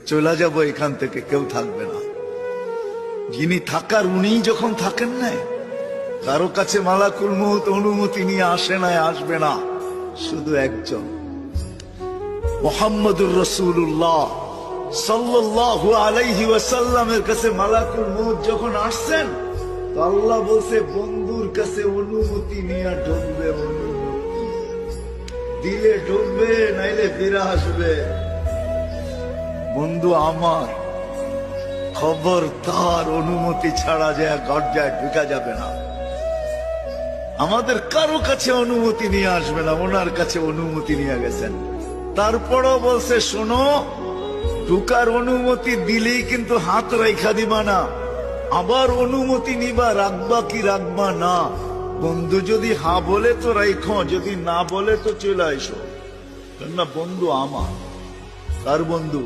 চলে যাব এখান থেকে, কেউ থাকবে না। যিনি থাকার উনিই যখন থাকেন নাই, কারো কাছে মালাকুল মউত অনুমতি নিয়ে আসে নাই, আসবে না। শুধু একজন মুহাম্মদুর রাসূলুল্লাহ সাল্লাল্লাহু আলাইহি ওয়াসাল্লামের কাছে মালাকুল মউত যখন আসছেন, তো আল্লাহ বলছে বন্ধুর কাছে অনুমতি নিয়ে ঢুকবে। অনুমতি দিলে ঢুকবে, নাইলে ফিরে আসবে। বন্ধু আমার, খবর তার অনুমতি ছাড়া যায় গর্জায় ঢুকা যাবে না। আমাদের কারো কাছে অনুমতি নিয়ে আসবে না, ওনার কাছে অনুমতি নিয়ে গেছেন। তারপরও বলছে শোনো, ঢুকার অনুমতি দিলেই কিন্তু হাত রেখা দিবা না, আবার অনুমতি নিবা, রাখবা কি রাখবা না। বন্ধু যদি হা বলে তো রাখো, যদি না বলে তো চলে আইসো। কেননা বন্ধু আমার। কার বন্ধু?